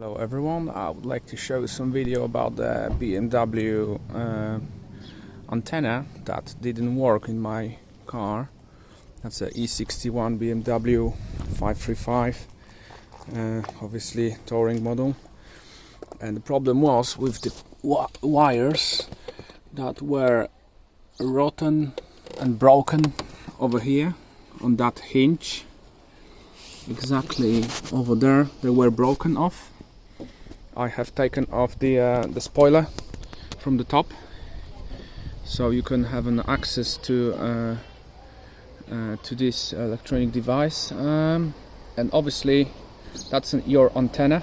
Hello everyone, I would like to show some video about the BMW antenna that didn't work in my car. That's a E61 BMW 535, obviously touring model. And the problem was with the wires that were rotten and broken over here on that hinge. Exactly over there, they were broken off. I have taken off the spoiler from the top, so you can have an access to this electronic device, and obviously that's your antenna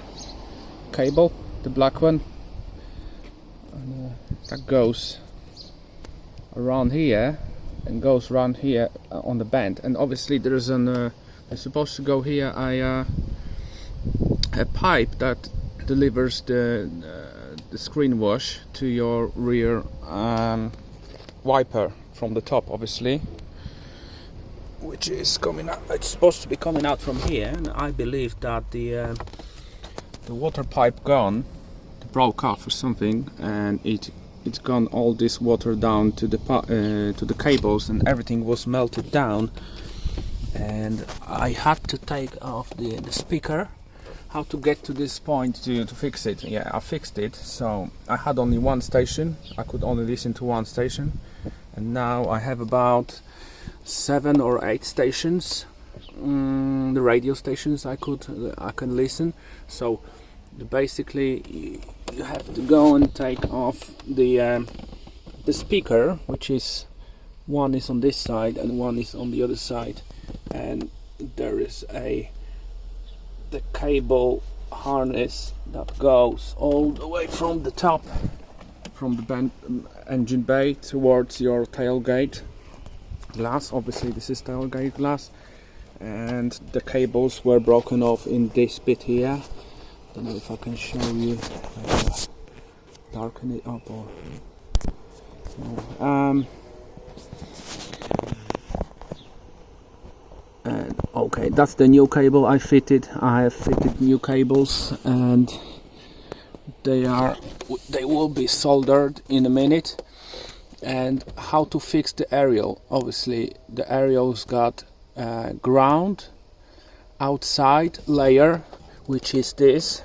cable, the black one, and, that goes around here and goes around here on the band. And obviously there is an it's supposed to go here a pipe that delivers the screen wash to your rear wiper from the top, obviously, which is coming out. It's supposed to be coming out from here, and I believe that the water pipe broke off or something, and it's gone all this water down to the cables, and everything was melted down. And I had to take off the speaker. How to get to this point to fix it? Yeah, I fixed it. So I had only one station. I could only listen to one station, and now I have about 7 or 8 stations. The radio stations I can listen. So basically, you have to go and take off the speaker, which is one is on this side and one is on the other side, and there is the cable harness that goes all the way from the top, from the engine bay towards your tailgate glass. Obviously this is tailgate glass, and the cables were broken off in this bit here. I don't know if I can show you, darken it up or okay, that's the new cable I fitted. I have fitted new cables, and they will be soldered in a minute. And how to fix the aerial? Obviously the aerial's got ground outside layer, which is this.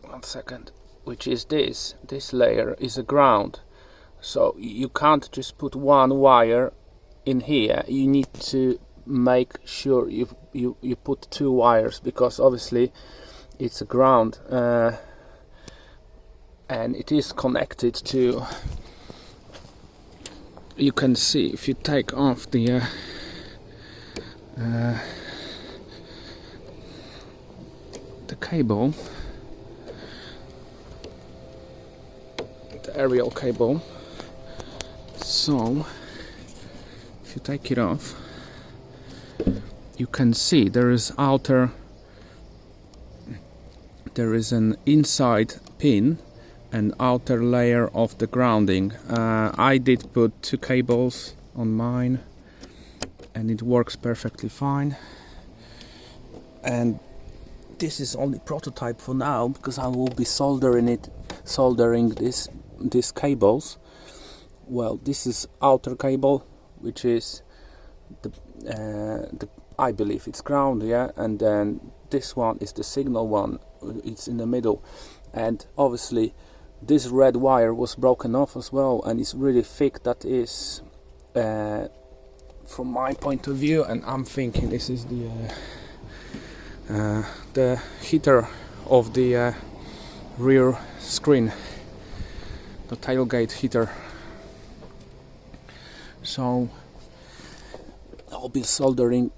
One second. Which is this layer is a ground, so you can't just put one wire in here. You need to make sure you put 2 wires, because obviously it's a ground, and it is connected to, you can see if you take off the cable, the aerial cable. So if you take it off, you can see there is an inside pin and outer layer of the grounding. I did put 2 cables on mine, and it works perfectly fine. And this is only prototype for now, because I will be soldering these cables. Well, this is outer cable, which is the I believe it's ground, yeah, and then this one is the signal one. It's in the middle, and obviously this red wire was broken off as well, and it's really thick. That is, from my point of view, and I'm thinking this is the heater of the rear screen, the tailgate heater. So I'll be soldering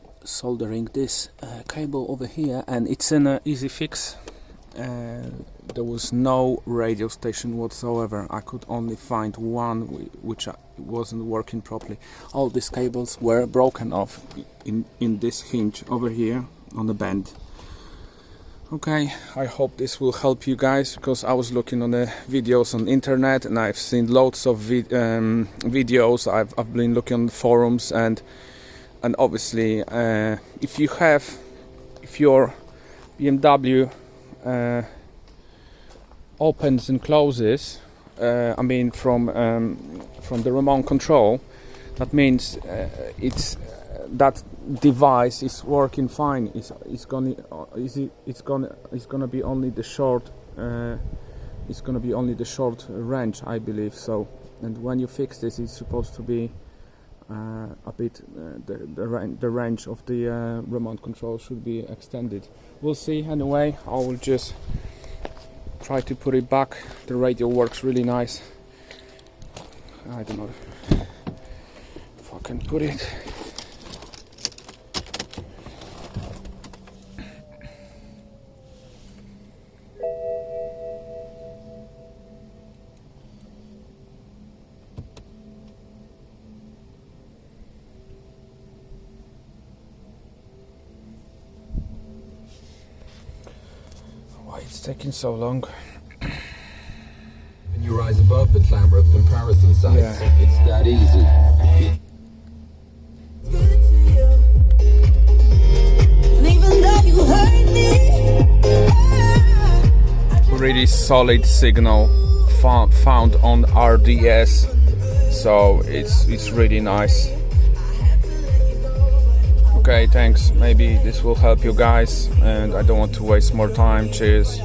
this cable over here, and it's an easy fix. There was no radio station whatsoever. I could only find one which wasn't working properly. All these cables were broken off in this hinge over here on the bend. Okay, I hope this will help you guys, because I was looking on the videos on internet, and I've seen loads of videos. I've been looking on the forums, and obviously if your BMW opens and closes, I mean from the remote control, that means that device is working fine. It's gonna be only the short. It's gonna be only the short range, I believe so. And when you fix this, it's supposed to be a bit the range of the remote control should be extended. We'll see. Anyway, I will just try to put it back. The radio works really nice. I don't know if I can put it. Why it's taking so long? When you rise above the clamor of comparison sites, Yeah. it's that easy. And even though you hurt me, Really solid signal found on RDS, so it's really nice. Okay, thanks. Maybe this will help you guys, and I don't want to waste more time. Cheers.